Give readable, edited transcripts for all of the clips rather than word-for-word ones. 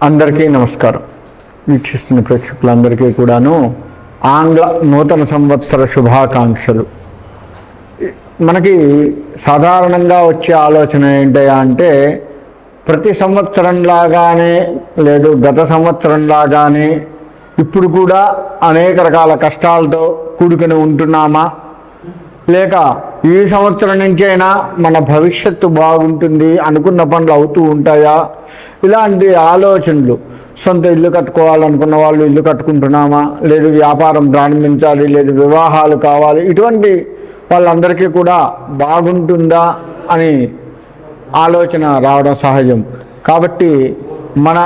అందరికీ నమస్కారం. వీక్షిస్తున్న ప్రేక్షకులందరికీ కూడాను ఆంగ్ల నూతన సంవత్సర శుభాకాంక్షలు. మనకి సాధారణంగా వచ్చే ఆలోచన ఏంటయ్యా అంటే, ప్రతి సంవత్సరం లాగానే లేదు గత సంవత్సరం లాగానే ఇప్పుడు కూడా అనేక రకాల కష్టాలతో కూడుకొని ఉంటున్నామా, లేక ఈ సంవత్సరం నుంచైనా మన భవిష్యత్తు బాగుంటుంది, అనుకున్న పనులు అవుతూ ఉంటాయా, ఇలాంటి ఆలోచనలు. సొంత ఇల్లు కట్టుకోవాలనుకున్న వాళ్ళు ఇల్లు కట్టుకుంటున్నామా, లేదు వ్యాపారం ప్రారంభించాలి, లేదు వివాహాలు కావాలి, ఇటువంటి వాళ్ళందరికీ కూడా బాగుంటుందా అని ఆలోచన రావడం సహజం. కాబట్టి మన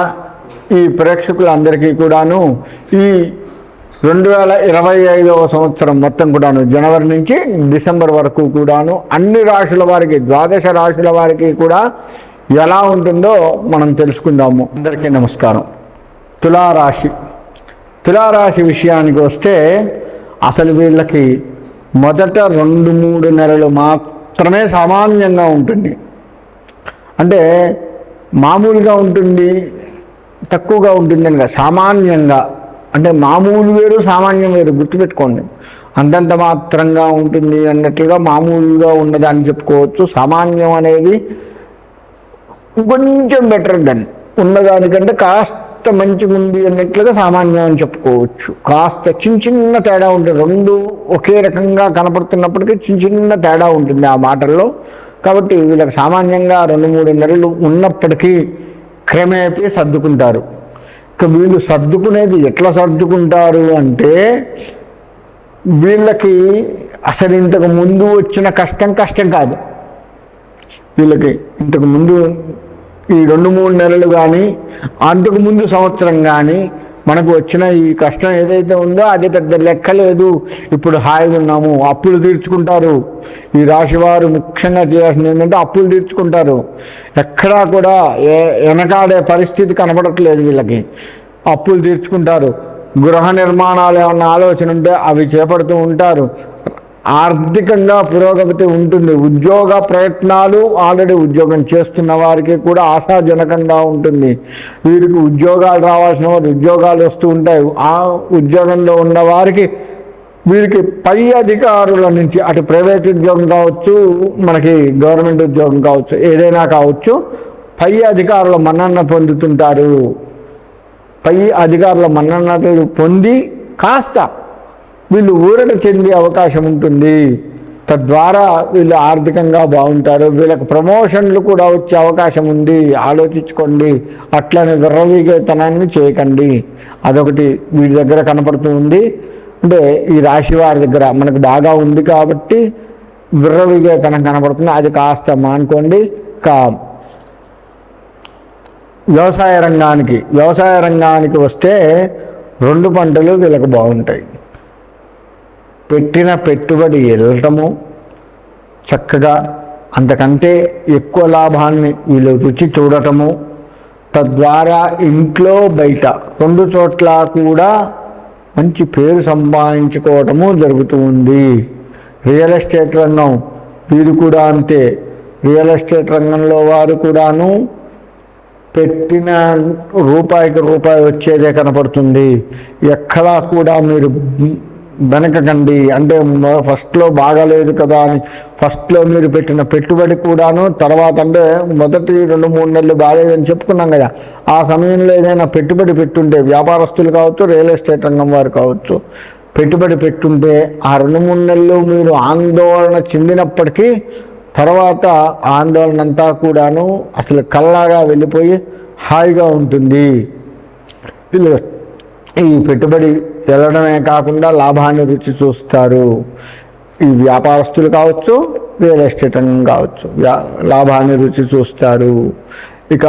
ఈ ప్రేక్షకులందరికీ కూడాను ఈ 2025వ సంవత్సరం మొత్తం కూడాను జనవరి నుంచి డిసెంబర్ వరకు కూడాను అన్ని రాశుల వారికి, ద్వాదశ రాశుల వారికి కూడా ఎలా ఉంటుందో మనం తెలుసుకుందాము. అందరికీ నమస్కారం. తులారాశి విషయానికి వస్తే అసలు వీళ్ళకి మొదట 2-3 నెలలు మాత్రమే సామాన్యంగా ఉంటుంది. అంటే మామూలుగా ఉంటుంది, తక్కువగా ఉంటుంది అనగా సామాన్యంగా. అంటే మామూలు వేరు, సామాన్యం వేరు, గుర్తుపెట్టుకోండి. అంతంత మాత్రంగా ఉంటుంది అన్నట్లుగా మామూలుగా ఉన్నదని చెప్పుకోవచ్చు. సామాన్యం అనేది కొంచెం బెటర్ దెన్ ఉన్నదానికంటే కాస్త మంచిగా ఉంది అన్నట్లుగా సామాన్యం అని చెప్పుకోవచ్చు. కాస్త చిన్న తేడా ఉంటుంది. రెండు ఒకే రకంగా కనపడుతున్నప్పటికీ చిన్న తేడా ఉంటుంది ఆ మాటల్లో. కాబట్టి వీళ్ళకి సామాన్యంగా 2-3 నెలలు ఉన్నప్పటికీ క్రమేపీ సర్దుకుంటారు. ఇక వీళ్ళు సర్దుకునేది ఎట్లా సర్దుకుంటారు అంటే, వీళ్ళకి అసలు ఇంతకు ముందు వచ్చిన కష్టం కాదు. వీళ్ళకి ఇంతకు ముందు ఈ 2-3 నెలలు కానీ, అంతకుముందు సంవత్సరం కానీ మనకు వచ్చిన ఈ కష్టం ఏదైతే ఉందో అది పెద్ద లెక్క లేదు. ఇప్పుడు హాయిగా ఉన్నాము. అప్పులు తీర్చుకుంటారు. ఈ రాశివారు ముఖ్యంగా చేయాల్సింది ఏంటంటే అప్పులు తీర్చుకుంటారు. ఎక్కడా కూడా వెనకాడే పరిస్థితి కనపడట్లేదు వీళ్ళకి. అప్పులు తీర్చుకుంటారు. గృహ నిర్మాణాలు ఏమన్నా ఆలోచన ఉంటే అవి చేపడుతూ ఉంటారు. ఆర్థికంగా పురోగతి ఉంటుంది. ఉద్యోగ ప్రయత్నాలు ఆల్రెడీ ఉద్యోగం చేస్తున్న వారికి కూడా ఆశాజనకంగా ఉంటుంది. వీరికి ఉద్యోగాలు రావాల్సిన వారు ఉద్యోగాలు వస్తూ ఉంటాయి. ఆ ఉద్యోగంలో ఉన్న వారికి వీరికి పై అధికారుల నుంచి, అటు ప్రైవేట్ ఉద్యోగం కావచ్చు, మనకి గవర్నమెంట్ ఉద్యోగం కావచ్చు, ఏదైనా కావచ్చు, పై అధికారుల మన్నన పొందుతుంటారు. పై అధికారుల మన్ననలు పొంది కాస్త వీళ్ళు ఊరట చెందే అవకాశం ఉంటుంది. తద్వారా వీళ్ళు ఆర్థికంగా బాగుంటారు. వీళ్ళకి ప్రమోషన్లు కూడా వచ్చే అవకాశం ఉంది. ఆలోచించుకోండి. అట్లనే విర్రవీగతనాన్ని చేయకండి. అదొకటి వీడి దగ్గర కనపడుతూ ఉంది. అంటే ఈ రాశి వారి దగ్గర మనకు బాగా ఉంది కాబట్టి విర్రవీగతనం కనపడుతుంది. అది కాస్త మానుకోండి. వ్యవసాయ రంగానికి వస్తే 2 పంటలు వీళ్ళకి బాగుంటాయి. పెట్టిన పెట్టుబడి వెళ్ళటము చక్కగా, అంతకంటే ఎక్కువ లాభాన్ని వీళ్ళు రుచి చూడటము, తద్వారా ఇంట్లో బయట 2 చోట్ల కూడా మంచి పేరు సంపాదించుకోవటము జరుగుతూ ఉంది. రియల్ ఎస్టేట్ రంగం వీరు కూడా అంతే. రియల్ ఎస్టేట్ రంగంలో వారు కూడాను పెట్టిన రూపాయికి రూపాయి వచ్చేదే కనపడుతుంది. ఎక్కడా కూడా మీరు వెనకకండి. అంటే ఫస్ట్లో బాగాలేదు కదా అని ఫస్ట్లో మీరు పెట్టిన పెట్టుబడి కూడాను తర్వాత, అంటే మొదటి 2-3 నెలలు బాగాలేదని చెప్పుకున్నాం కదా, ఆ సమయంలో ఏదైనా పెట్టుబడి పెట్టుంటే, వ్యాపారస్తులు కావచ్చు, రియల్ ఎస్టేట్ రంగం వారు కావచ్చు, పెట్టుబడి పెట్టుంటే ఆ 2-3 నెలలు మీరు ఆందోళన చెందినప్పటికీ తర్వాత ఆందోళన అంతా కూడాను అసలు కల్లాగా వెళ్ళిపోయి హాయిగా ఉంటుంది. వీళ్ళు ఈ పెట్టుబడి వెళ్ళడమే కాకుండా లాభాన్ని రుచి చూస్తారు. ఈ వ్యాపారస్తులు కావచ్చు, రియల్ ఎస్టేట్ రంగం కావచ్చు, లాభాన్ని రుచి చూస్తారు. ఇక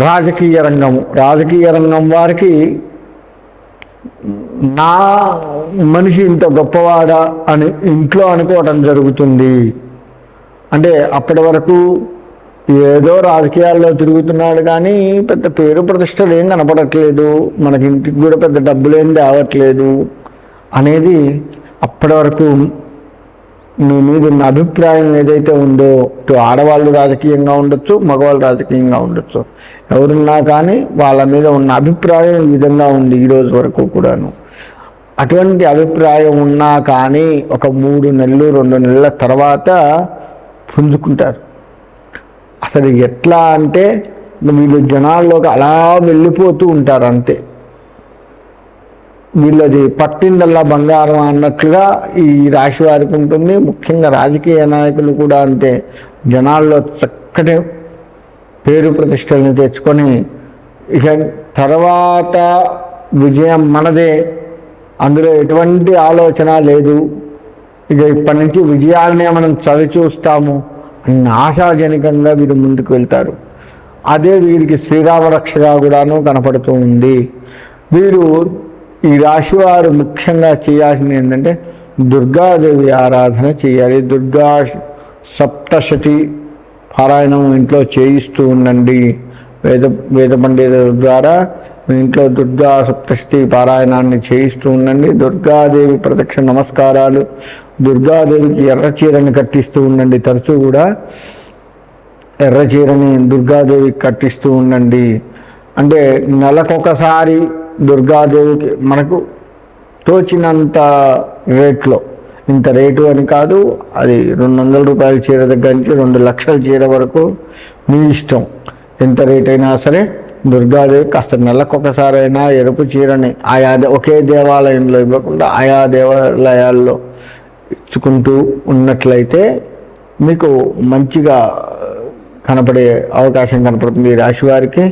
రాజకీయ రంగం వారికి నా మనిషి ఇంత గొప్పవాడా అని ఇంట్లో అనుకోవటం జరుగుతుంది. అంటే అప్పటి వరకు ఏదో రాజకీయాల్లో తిరుగుతున్నాడు కానీ పెద్ద పేరు ప్రతిష్టలు ఏం కనపడట్లేదు, మనకి ఇంటికి కూడా పెద్ద డబ్బులు ఏం తేవట్లేదు అనేది అప్పటి వరకు మీ మీద ఉన్న అభిప్రాయం ఏదైతే ఉందో, ఇటు ఆడవాళ్ళు రాజకీయంగా ఉండొచ్చు, మగవాళ్ళు రాజకీయంగా ఉండొచ్చు, ఎవరున్నా కానీ వాళ్ళ మీద ఉన్న అభిప్రాయం ఈ విధంగా ఉంది ఈరోజు వరకు కూడాను. అటువంటి అభిప్రాయం ఉన్నా కానీ ఒక 3 నెలలు 2 నెలల తర్వాత పుంజుకుంటారు. అసలు ఎట్లా అంటే వీళ్ళు జనాల్లోకి అలా వెళ్ళిపోతూ ఉంటారు అంతే. వీళ్ళది పట్టిందల్లా బంగారం అన్నట్లుగా ఈ రాశి వారికి ఉంటుంది. ముఖ్యంగా రాజకీయ నాయకులు కూడా అంతే. జనాల్లో చక్కటి పేరు ప్రతిష్టలను తెచ్చుకొని ఇక తర్వాత విజయం మనదే, అందులో ఎటువంటి ఆలోచన లేదు, ఇక ఇప్పటి నుంచి విజయాలనే మనం చవి చూస్తాము అన్న ఆశాజనకంగా వీరు ముందుకు వెళ్తారు. అదే వీరికి శ్రీరామ రక్షగా కూడాను కనపడుతూ ఉంది. వీరు ఈ రాశివారు ముఖ్యంగా చేయాల్సింది ఏంటంటే దుర్గాదేవి ఆరాధన చేయాలి. దుర్గా సప్తశతి పారాయణం ఇంట్లో చేయిస్తూ ఉండండి. వేద పండితుల ద్వారా ఇంట్లో దుర్గా సప్తశతి పారాయణాన్ని చేయిస్తూ ఉండండి. దుర్గాదేవి ప్రదక్షిణ నమస్కారాలు, దుర్గాదేవికి ఎర్ర చీరని కట్టిస్తూ ఉండండి. తరచూ కూడా ఎర్ర చీరని దుర్గాదేవికి కట్టిస్తూ ఉండండి. అంటే నెలకొకసారి దుర్గాదేవికి మనకు తోచినంత రేట్లో, ఇంత రేటు అని కాదు, అది 200 రూపాయల చీర దగ్గర నుంచి 2 లక్షల చీర వరకు మీ ఇష్టం. ఎంత రేట్ అయినా సరే దుర్గాదేవి కాస్త నెలకొకసారైనా ఎరుపు చీరని ఆయా ఒకే దేవాలయంలో ఇవ్వకుండా ఆయా దేవాలయాల్లో ఇచ్చుకుంటూ ఉన్నట్లయితే మీకు మంచిగా కనపడే అవకాశం కనపడుతుంది. ఈ రాశి వారికి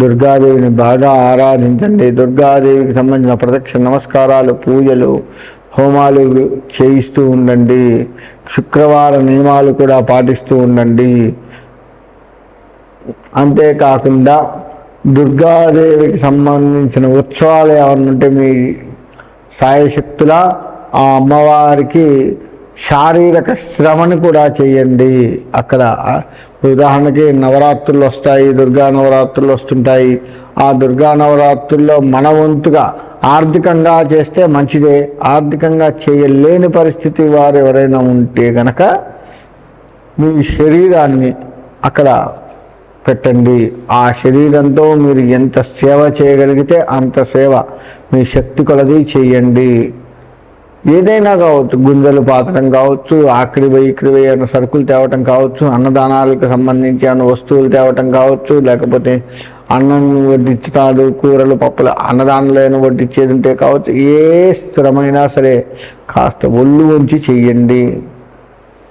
దుర్గాదేవిని బాగా ఆరాధించండి. దుర్గాదేవికి సంబంధించిన ప్రదక్షిణ నమస్కారాలు, పూజలు, హోమాలు చేయిస్తూ ఉండండి. శుక్రవార నియమాలు కూడా పాటిస్తూ ఉండండి. అంతేకాకుండా దుర్గాదేవికి సంబంధించిన ఉత్సవాలు ఏమన్నా ఉంటే మీ సాయశక్తుల ఆ అమ్మవారికి శారీరక శ్రమను కూడా చేయండి. అక్కడ ఉదాహరణకి నవరాత్రులు వస్తాయి, దుర్గా నవరాత్రులు వస్తుంటాయి. ఆ దుర్గా నవరాత్రుల్లో మన వంతుగా ఆర్థికంగా చేస్తే మంచిదే. ఆర్థికంగా చేయలేని పరిస్థితి వారు ఎవరైనా ఉంటే గనక మీ శరీరాన్ని అక్కడ పెట్టండి. ఆ శరీరంతో మీరు ఎంత సేవ చేయగలిగితే అంత సేవ మీ శక్తి కొలది చేయండి. ఏదైనా కావచ్చు, గుంజలు పాతడం కావచ్చు, అక్కడి పోయి అన్న సరుకులు తేవటం కావచ్చు, అన్నదానాలకు సంబంధించి అన్న వస్తువులు తేవటం కావచ్చు, లేకపోతే అన్నం వడ్డించుతాడు, కూరలు పప్పులు అన్నదానంలో వడ్డించేది ఉంటే కావచ్చు. ఏ స్థిరమైనా సరే కాస్త ఒళ్ళు ఉంచి చెయ్యండి.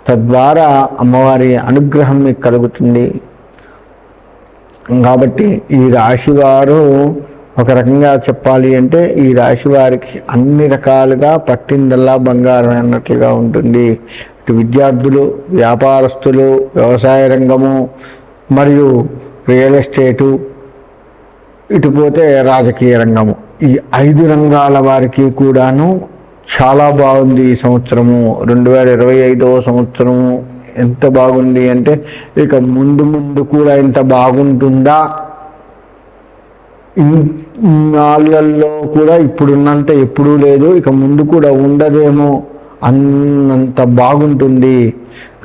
తద్వారా అమ్మవారి అనుగ్రహం మీకు కలుగుతుంది. కాబట్టి ఈ రాశివారు ఒక రకంగా చెప్పాలి అంటే ఈ రాశి వారికి అన్ని రకాలుగా పట్టిందల్లా బంగారం అన్నట్లుగా ఉంటుంది. ఇటు విద్యార్థులు, వ్యాపారస్తులు, వ్యవసాయ రంగము మరియు రియల్ ఎస్టేటు, ఇటు పోతే రాజకీయ రంగము, ఈ 5 రంగాల వారికి కూడాను చాలా బాగుంది ఈ సంవత్సరము. 2025వ సంవత్సరము ఎంత బాగుంది అంటే ఇక ముందు కూడా ఎంత బాగుంటుందా, ఇన్నాళ్ళల్లో కూడా ఇప్పుడున్నంత ఎప్పుడూ లేదు, ఇక ముందు కూడా ఉండదేమో అన్నంత బాగుంటుంది.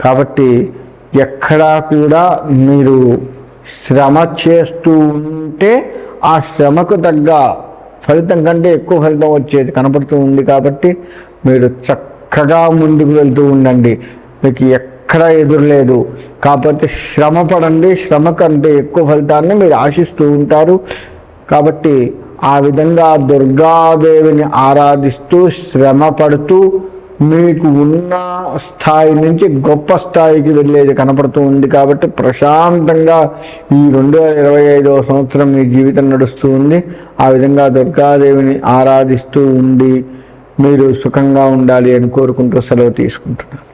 కాబట్టి ఎక్కడా కూడా మీరు శ్రమ చేస్తూ ఉంటే ఆ శ్రమకు తగ్గ ఫలితం కంటే ఎక్కువ ఫలితం వచ్చేది కనపడుతూ ఉంది. కాబట్టి మీరు చక్కగా ముందుకు వెళ్తూ ఉండండి. మీకు ఎక్కడ ఎదురులేదు. కాకపోతే శ్రమ పడండి. శ్రమ కంటే ఎక్కువ ఫలితాన్ని మీరు ఆశిస్తూ ఉంటారు. కాబట్టి ఆ విధంగా దుర్గాదేవిని ఆరాధిస్తూ శ్రమ పడుతూ మీకు ఉన్న స్థాయి నుంచి గొప్ప స్థాయికి వెళ్ళేది కనపడుతూ ఉంది. కాబట్టి ప్రశాంతంగా ఈ 2025వ సంవత్సరం మీ జీవితం నడుస్తూ ఉంది. ఆ విధంగా దుర్గాదేవిని ఆరాధిస్తూ ఉండి మీరు సుఖంగా ఉండాలి అని కోరుకుంటూ సెలవు తీసుకుంటున్నాను.